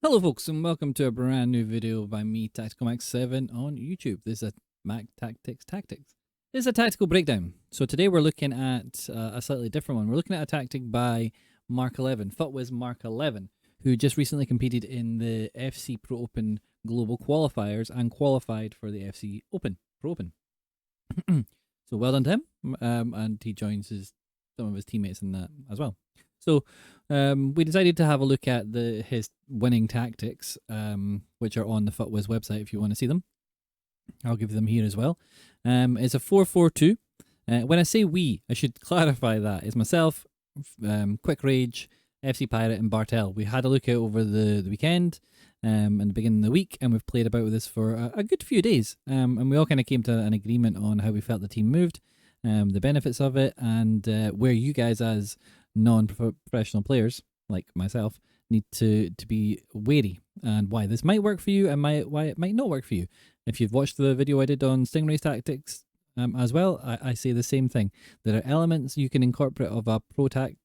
Hello folks and welcome to a brand new video by me, Tactical Max7 on YouTube. This is a Mac Tactics. This is a tactical breakdown. So today we're looking at a slightly different one. We're looking at a tactic by Mark11, Futwiz Mark11, who just recently competed in the FC Pro Open Global Qualifiers and qualified for the FC Open, Pro Open. So well done to him, and he joins some of his teammates in that as well. So we decided to have a look at his winning tactics, which are on the Futwiz website if you want to see them. I'll give them here as well. It's a 4-4-2. When I say we, I should clarify that. It's myself, Quick Rage, FC Pirate and Bartel. We had a look at it over the weekend and the beginning of the week, and we've played about with this for a good few days. And we all kind of came to an agreement on how we felt the team moved, the benefits of it, and where you guys as non-professional players like myself need to be wary, and why this might work for you and why it might not work for you. If you've watched the video I did on Stingray's tactics as well, I say the same thing. There are elements you can incorporate of a pro tactic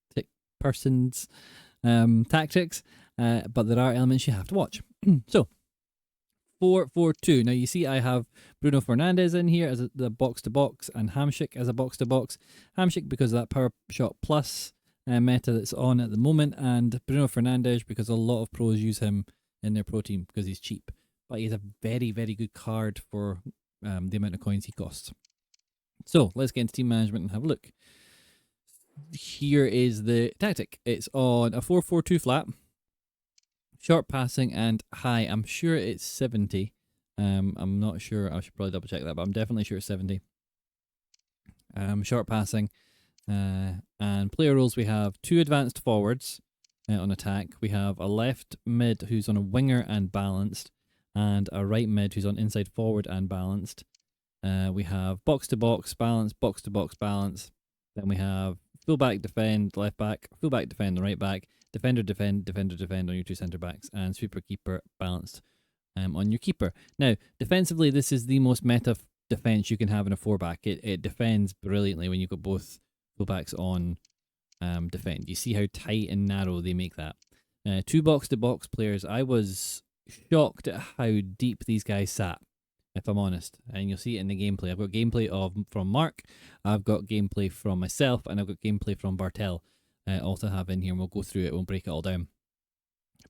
person's tactics, but there are elements you have to watch. So 4-4-2. Now you see I have Bruno Fernandes in here as the box-to-box and Hamsik as a box-to-box. Hamsik because of that Power Shot Plus meta that's on at the moment, and Bruno Fernandes because a lot of pros use him in their pro team because he's cheap. But he's a very, very good card for the amount of coins he costs. So let's get into team management and have a look. Here is the tactic. It's on a 4-4-2 flat. Short passing and high. I'm sure it's 70. I'm not sure. I should probably double check that, but I'm definitely sure it's 70. Short passing. And player roles, we have 2 advanced forwards on attack. We have a left mid who's on a winger and balanced, and a right mid who's on inside forward and balanced. We have box to box balance, box to box balance. Then we have fullback defend, left back, fullback defend, right back, defender defend, defender defend on your 2 centre backs, and sweeper keeper balanced on your keeper. Now, defensively, this is the most meta defense you can have in a 4-back. It defends brilliantly when you've got both fullbacks on defend. You see how tight and narrow they make that. 2 box-to-box players. I was shocked at how deep these guys sat, if I'm honest. And you'll see it in the gameplay. I've got gameplay from Mark, I've got gameplay from myself, and I've got gameplay from Bartel all to have in here, and we'll go through it, we'll break it all down.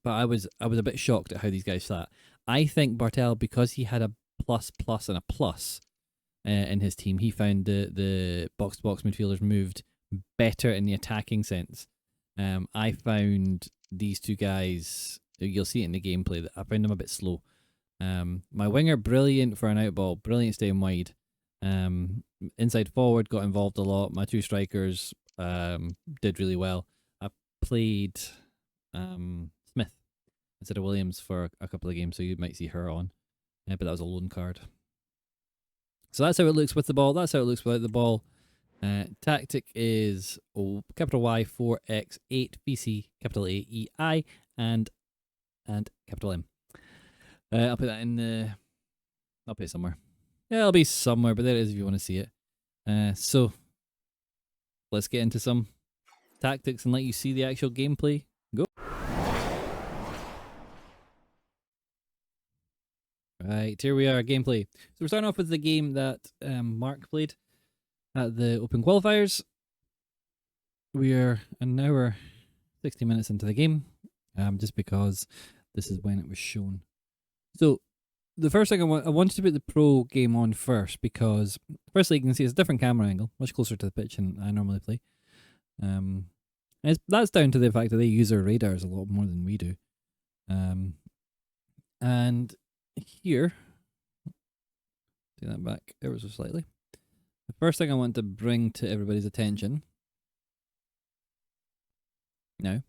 But I was a bit shocked at how these guys sat. I think Bartel, because he had a plus and a plus in his team, he found the box-to-box midfielders moved better in the attacking sense. I found these 2 guys, you'll see it in the gameplay, that I found them a bit slow. My winger, brilliant for an out ball, brilliant staying wide. Inside forward, got involved a lot. My 2 strikers did really well. I played Smith instead of Williams for a couple of games, so you might see her on. But that was a loan card. So that's how it looks with the ball. That's how it looks without the ball. Tactic is capital Y 4X 8 VC capital A E I and capital M. I'll put that in the. I'll put it somewhere. Yeah, it'll be somewhere, but there it is if you want to see it. So let's get into some tactics and let you see the actual gameplay. Go. Right, here we are, gameplay. So we're starting off with the game that Mark played at the Open Qualifiers. We are an hour, 60 minutes into the game, just because this is when it was shown. So the first thing I wanted to put the pro game on first, because firstly you can see it's a different camera angle, much closer to the pitch than I normally play. And that's down to the fact that they use their radars a lot more than we do. And here, take that back ever so slightly. The first thing I want to bring to everybody's attention now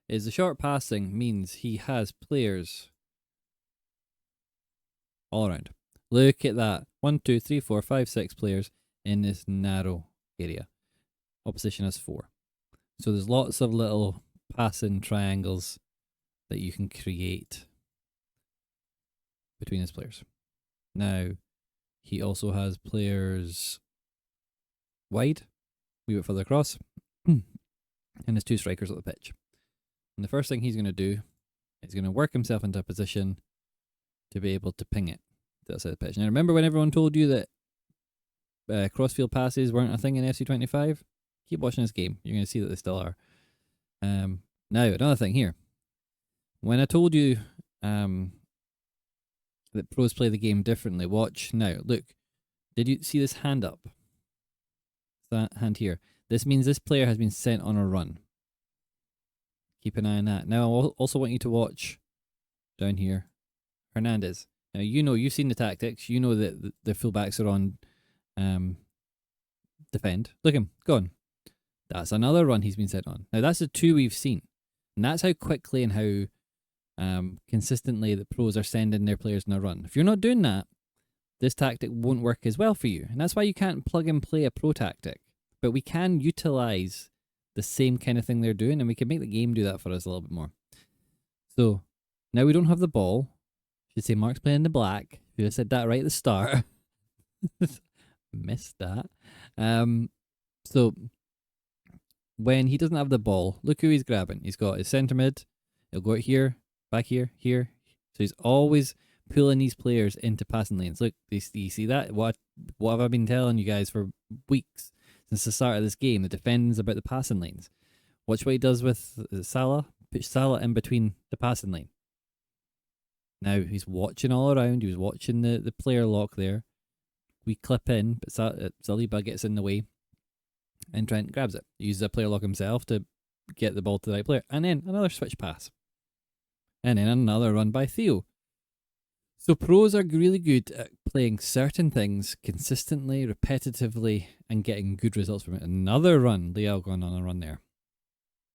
is the short passing means he has players all around. Look at that. 1, 2, 3, 4, 5, 6 players in this narrow area. Opposition has 4. So there's lots of little passing triangles that you can create between his players. Now, he also has players wide, a wee bit further across, and his 2 strikers at the pitch. And the first thing he's going to do He's going to work himself into a position to be able to ping it to that side of the pitch. Now, remember when everyone told you that crossfield passes weren't a thing in FC25? Keep watching this game. You're going to see that they still are. Now, another thing here. When I told you that pros play the game differently, watch now. Look, did you see this hand up? That hand here. This means this player has been sent on a run. Keep an eye on that. Now, I also want you to watch down here, Hernandez. Now, you've seen the tactics. You know that the fullbacks are on defend. Look at him, gone. That's another run he's been sent on. Now, that's the two we've seen. And that's how quickly and how consistently the pros are sending their players on a run. If you're not doing that, this tactic won't work as well for you. And that's why you can't plug and play a pro tactic. But we can utilize the same kind of thing they're doing, and we can make the game do that for us a little bit more. So, now we don't have the ball. Should say Mark's playing the black. Should have said that right at the start. Missed that. So, when he doesn't have the ball, look who he's grabbing. He's got his centre mid. He'll go out here, back here, here. So he's always pulling these players into passing lanes. Look, you see that? What have I been telling you guys for weeks since the start of this game? The defending's about the passing lanes. Watch what he does with Salah. Push Salah in between the passing lane. Now he's watching all around. He was watching the player lock there. We clip in, but Saliba gets in the way, and Trent grabs it. He uses a player lock himself to get the ball to the right player, and then another switch pass, and then another run by Theo. So pros are really good at playing certain things consistently, repetitively, and getting good results from it. Another run, Leao going on a run there.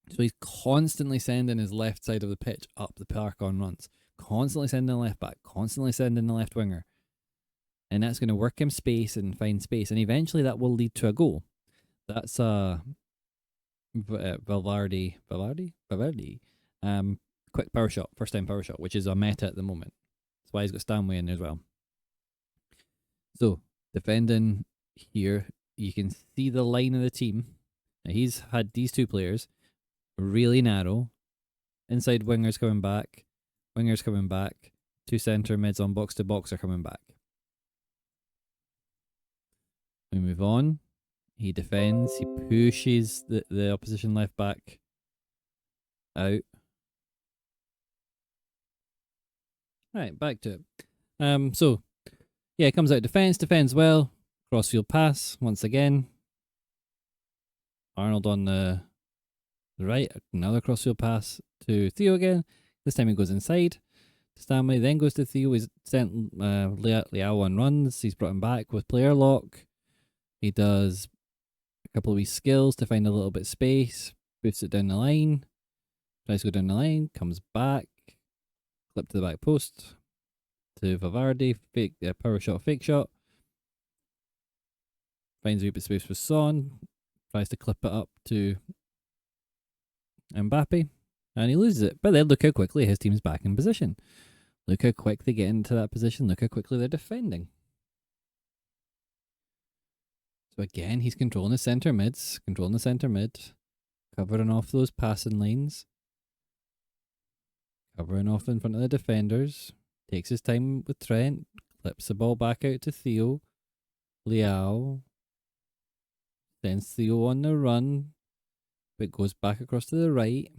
So he's constantly sending his left side of the pitch up the park on runs, constantly sending the left back, constantly sending the left winger. And that's going to work him space and find space, and eventually that will lead to a goal. That's Valverde, quick power shot, first time power shot, which is a meta at the moment. That's why he's got Stanway in there as well. So, defending here, you can see the line of the team. Now he's had these two players, really narrow. Inside wingers coming back, two centre mids on box to box are coming back. We move on. He defends, he pushes the opposition left back out. Right, back to it. So, yeah, it comes out defends well. Crossfield pass, once again. Arnold on the right, another crossfield pass to Theo again. This time he goes inside to Stanley, then goes to Theo. He's sent Leao on runs. He's brought him back with player lock. He does a couple of wee skills to find a little bit of space, boosts it down the line, tries to go down the line, comes back, clip to the back post, to Valverde, fake power shot, fake shot, finds a wee bit of space for Son, tries to clip it up to Mbappe, and he loses it. But then look how quickly his team's back in position. Look how quick they get into that position, look how quickly they're defending. So again, he's controlling the centre mids, covering off those passing lanes, covering off in front of the defenders, takes his time with Trent, clips the ball back out to Theo, Leao, sends Theo on the run, but goes back across to the right.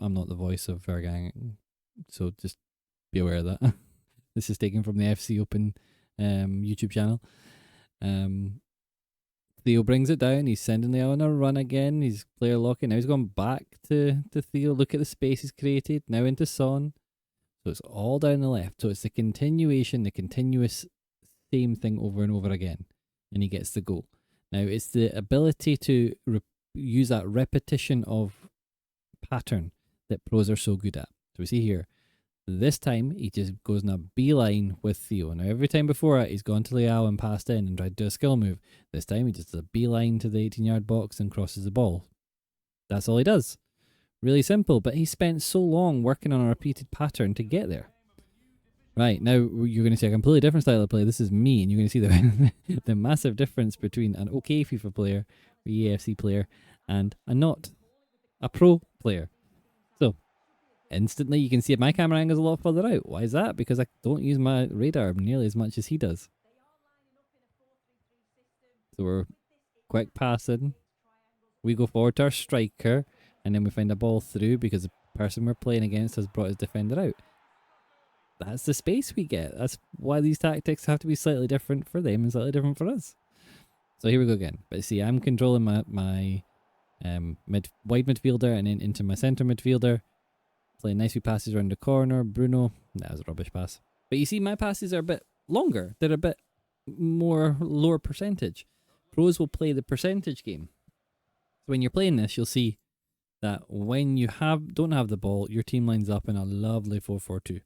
I'm not the voice of Vergang, so just be aware of that. This is taken from the FC Open YouTube channel. Theo brings it down. He's sending Leao on a run again. He's player locking. Now he's going back to Theo. Look at the space he's created. Now into Son. So it's all down the left. So it's the continuous same thing over and over again. And he gets the goal. Now it's the ability to use that repetition of pattern that pros are so good at. So we see here, this time he just goes in a beeline with Theo. Now every time before it, he's gone to Leao and passed in and tried to do a skill move. This time he just does a beeline to the 18-yard box and crosses the ball. That's all he does. Really simple, but he spent so long working on a repeated pattern to get there. Right, now you're going to see a completely different style of play. This is me, and you're going to see the massive difference between an okay FIFA player, or EAFC player, and a not a pro player. So, Instantly, you can see my camera angle is a lot further out. Why is that? Because I don't use my radar nearly as much as he does. So we're quick passing. We go forward to our striker, and then we find a ball through because the person we're playing against has brought his defender out. That's the space we get. That's why these tactics have to be slightly different for them and slightly different for us. So here we go again. But see, I'm controlling my wide midfielder and then into my centre midfielder. Playing nice wee passes around the corner. Bruno, that was a rubbish pass. But you see, my passes are a bit longer. They're a bit more lower percentage. Pros will play the percentage game. So when you're playing this, you'll see that when you don't have the ball, your team lines up in a lovely 4-4-2.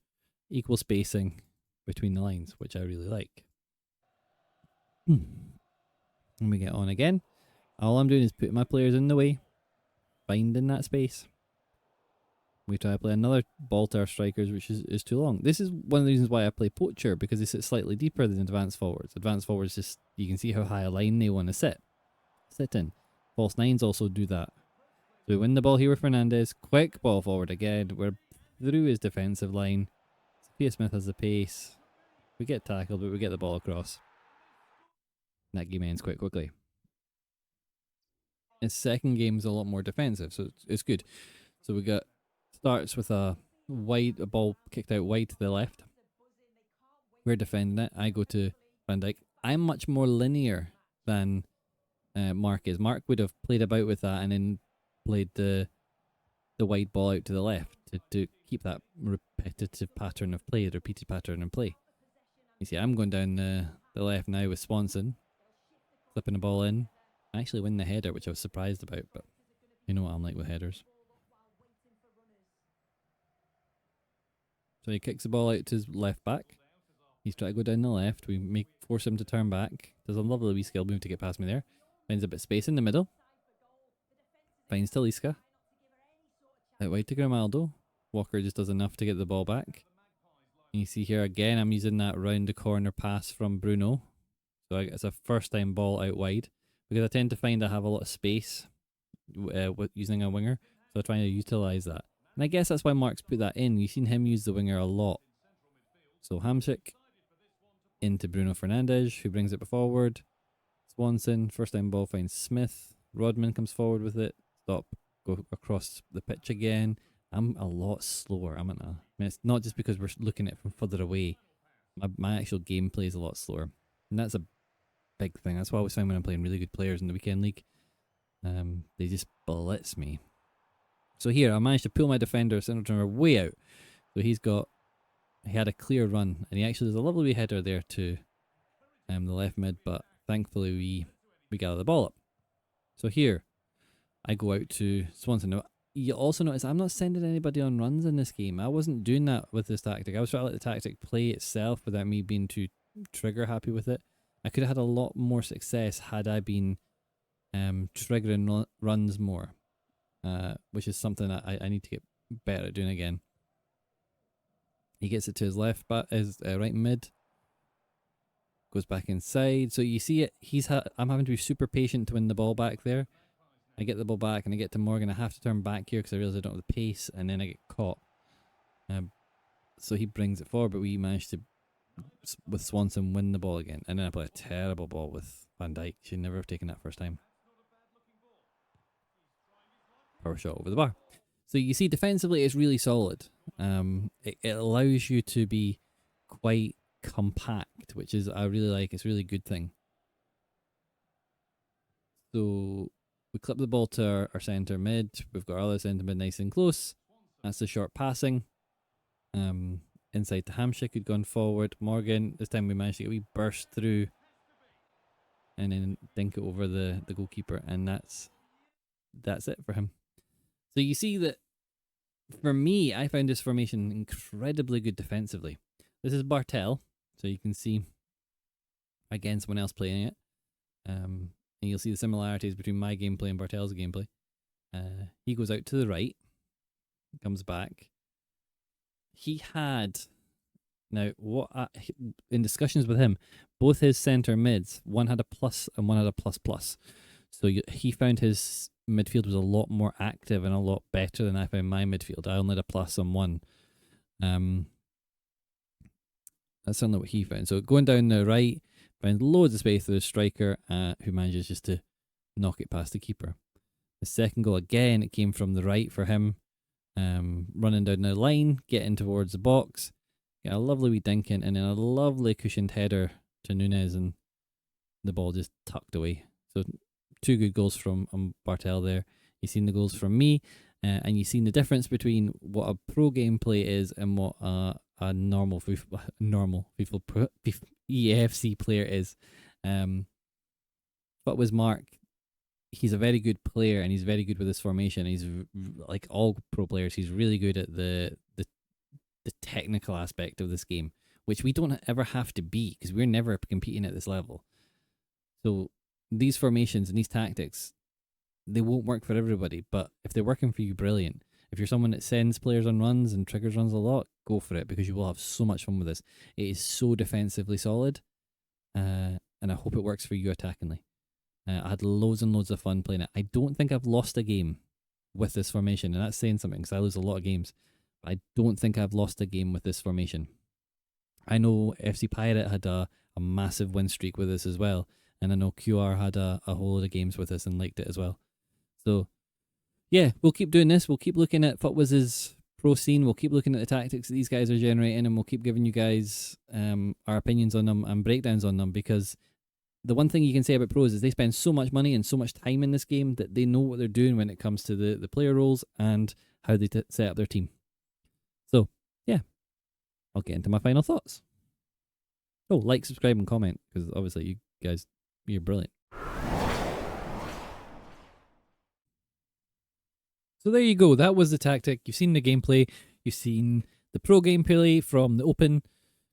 Equal spacing between the lines, which I really like. And we get on again. All I'm doing is putting my players in the way, finding that space. We try to play another ball to our strikers, which is too long. This is one of the reasons why I play poacher, because they sit slightly deeper than advanced forwards. Advanced forwards, just you can see how high a line they want to sit in. False nines also do that. So we win the ball here with Fernandez. Quick ball forward again. We're through his defensive line. Sophia Smith has the pace. We get tackled, but we get the ball across. And that game ends quite quickly. His second game is a lot more defensive, so it's good. So we got starts with a ball kicked out wide to the left. We're defending it. I go to Van Dijk. I'm much more linear than Mark is. Mark would have played about with that and then played the wide ball out to the left to keep that repetitive pattern of play, the repeated pattern of play. You see, I'm going down the left now with Swanson, flipping the ball in. I actually win the header, which I was surprised about, but you know what I'm like with headers. So he kicks the ball out to his left back. He's trying to go down the left. We force him to turn back. Does a lovely wee skill move to get past me there. Finds a bit of space in the middle. Finds Talisca. Out wide to Grimaldo. Walker just does enough to get the ball back. And you see here again, I'm using that round the corner pass from Bruno. So it's a first time ball out wide. Because I tend to find I have a lot of space with using a winger. So I'm trying to utilise that. And I guess that's why Mark's put that in. You've seen him use the winger a lot. So Hamsik into Bruno Fernandes, who brings it forward. Swanson, first time ball finds Smith. Rodman comes forward with it. Stop, go across the pitch again. I'm a lot slower. I mean, it's not just because we're looking at it from further away. My actual gameplay is a lot slower. And that's a big thing. That's why I always find when I'm playing really good players in the weekend league, they just blitz me. So here, I managed to pull my defender, centre way out. So he had a clear run, and he actually does a lovely wee header there to the left mid, but thankfully we gather the ball up. So here, I go out to Swanson. Now, you also notice I'm not sending anybody on runs in this game. I wasn't doing that with this tactic. I was trying to let the tactic play itself without me being too trigger happy with it. I could have had a lot more success had I been triggering runs more, which is something that I need to get better at doing again. He gets it to his left, but his right mid goes back inside. So you see it. I'm having to be super patient to win the ball back there. I get the ball back and I get to Morgan. I have to turn back here because I realize I don't have the pace, and then I get caught. So he brings it forward, but we managed to, with Swanson, win the ball again. And then I play a terrible ball with Van Dijk. Should never have taken that first time. Power shot over the bar. So you see, defensively, it's really solid. It allows you to be quite compact, which is I really like. It's a really good thing. So we clip the ball to our centre mid. We've got our other centre mid nice and close. That's the short passing. Inside to Hamsik, who'd gone forward. Morgan, this time we managed to get a wee burst through and then dink it over the goalkeeper, and that's it for him. So you see that for me, I found this formation incredibly good defensively. This is Bartel, so you can see again someone else playing it. And you'll see the similarities between my gameplay and Bartel's gameplay. He goes out to the right, comes back. He had, now in discussions with him, both his centre mids, one had a plus and one had a plus plus. So he found his midfield was a lot more active and a lot better than I found my midfield. I only had a plus on one. That's certainly what he found. So going down the right, found loads of space for the striker who manages just to knock it past the keeper. The second goal, again, it came from the right for him. Running down the line, getting towards the box, get a lovely wee dink in, and then a lovely cushioned header to Nunes, and the ball just tucked away. So 2 good goals from Bartel there. You've seen the goals from me, and you've seen the difference between what a pro gameplay is and what a normal EAFC player is. But with Mark, he's a very good player, and he's very good with this formation. He's like all pro players. He's really good at the technical aspect of this game, which we don't ever have to be because we're never competing at this level. So these formations and these tactics, they won't work for everybody, but if they're working for you, brilliant. If you're someone that sends players on runs and triggers runs a lot, go for it, because you will have so much fun with this. It is so defensively solid, and I hope it works for you attackingly. I had loads and loads of fun playing it. I don't think I've lost a game with this formation, and that's saying something because I lose a lot of games. I don't think I've lost a game with this formation. I know FC Pirate had a massive win streak with this as well, and I know QR had a whole lot of games with us and liked it as well. So, yeah, we'll keep doing this. We'll keep looking at Futwiz's pro scene. We'll keep looking at the tactics that these guys are generating, and we'll keep giving you guys our opinions on them and breakdowns on them, because the one thing you can say about pros is they spend so much money and so much time in this game that they know what they're doing when it comes to the player roles and how they set up their team. So, yeah, I'll get into my final thoughts. Oh, like, subscribe, and comment, because obviously you guys, you're brilliant. So there you go. That was the tactic. You've seen the gameplay. You've seen the pro gameplay from the open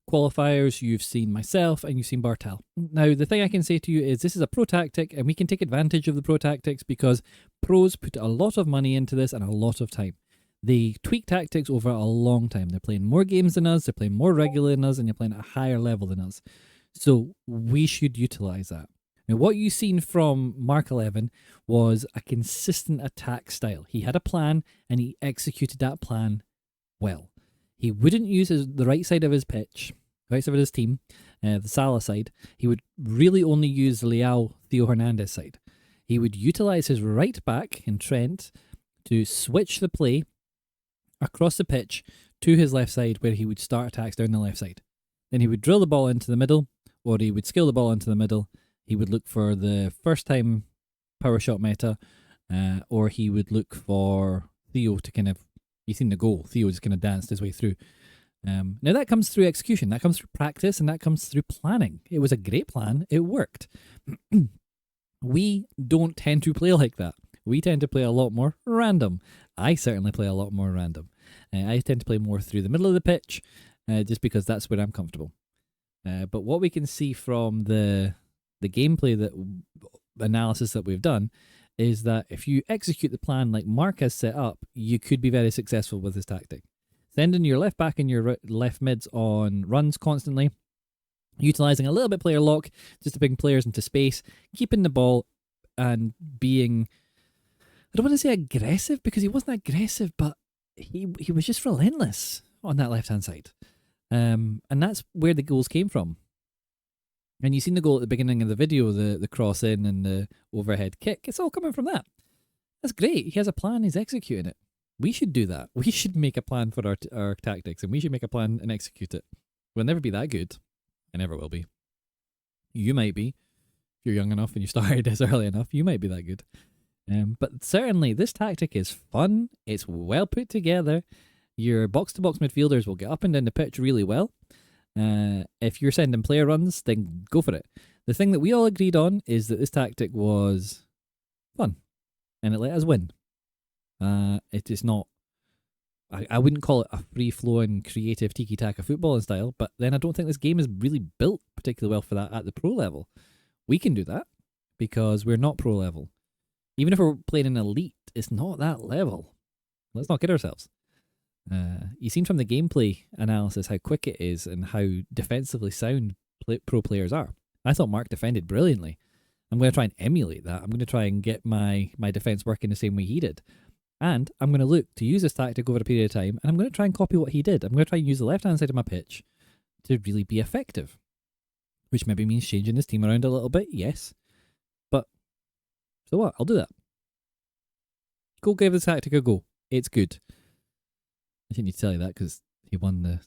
qualifiers. You've seen myself, and you've seen Bartel. Now, the thing I can say to you is this is a pro tactic, and we can take advantage of the pro tactics because pros put a lot of money into this and a lot of time. They tweak tactics over a long time. They're playing more games than us. They're playing more regularly than us, and they're playing at a higher level than us. So we should utilize that. Now, what you've seen from Mark11 was a consistent attack style. He had a plan, and he executed that plan well. He wouldn't use the right side of his pitch, right side of his team, the Salah side. He would really only use the Leao, Theo Hernandez side. He would utilize his right back in Trent to switch the play across the pitch to his left side, where he would start attacks down the left side. Then he would drill the ball into the middle, or he would skill the ball into the middle. He would look for the first time power shot meta, or he would look for Theo to kind of, you've seen the goal, Theo just kind of danced his way through. Now that comes through execution, that comes through practice, and that comes through planning. It was a great plan, it worked. We don't tend to play like that. We tend to play a lot more random. I certainly play a lot more random. I tend to play more through the middle of the pitch, just because that's where I'm comfortable. But what we can see from the gameplay analysis that we've done is that if you execute the plan like Mark has set up, you could be very successful with this tactic. Sending your left back and your left mids on runs constantly, utilizing a little bit player lock just to bring players into space, keeping the ball and being, I don't want to say aggressive because he wasn't aggressive, but he was just relentless on that left-hand side. And that's where the goals came from. And you've seen the goal at the beginning of the video, the cross in and the overhead kick. It's all coming from that. That's great. He has a plan. He's executing it. We should do that. We should make a plan for our tactics, and we should make a plan and execute it. We'll never be that good. I never will be. You might be. If you're young enough and you started this early enough, you might be that good. But certainly, this tactic is fun. It's well put together. Your box-to-box midfielders will get up and down the pitch really well. If you're sending player runs, then go for it. The thing that we all agreed on is that this tactic was fun, and it let us win. It is not, I wouldn't call it a free-flowing, creative tiki-taka footballing style, but then I don't think this game is really built particularly well for that at the pro level. We can do that because we're not pro level. Even if we're playing an elite, it's not that level. Let's not kid ourselves. You've seen from the gameplay analysis how quick it is and how defensively sound pro players are. I thought Mark defended brilliantly. I'm going to try and emulate that. I'm going to try and get my defense working the same way he did. And I'm going to look to use this tactic over a period of time, and I'm going to try and copy what he did. I'm going to try and use the left-hand side of my pitch to really be effective, which maybe means changing this team around a little bit, yes. But, so what? I'll do that. Go give this tactic a go. It's good. I didn't need to tell you that because he won the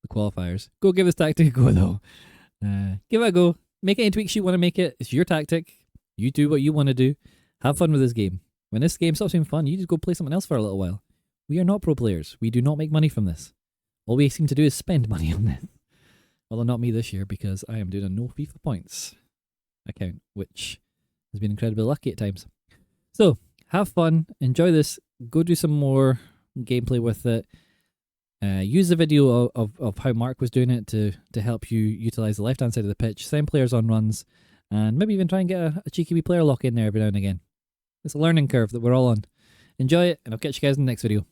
qualifiers. Go give this tactic a go, though. Give it a go. Make any tweaks you want to make it. It's your tactic. You do what you want to do. Have fun with this game. When this game stops being fun, you just go play something else for a little while. We are not pro players. We do not make money from this. All we seem to do is spend money on this. Although not me this year, because I am doing a no FIFA points account, which has been incredibly lucky at times. So, have fun. Enjoy this. Go do some more gameplay with it. Use the video of how Mark was doing it to help you utilize the left-hand side of the pitch, send players on runs, and maybe even try and get a cheeky wee player lock in there every now and again. It's a learning curve that we're all on. Enjoy it, and I'll catch you guys in the next video.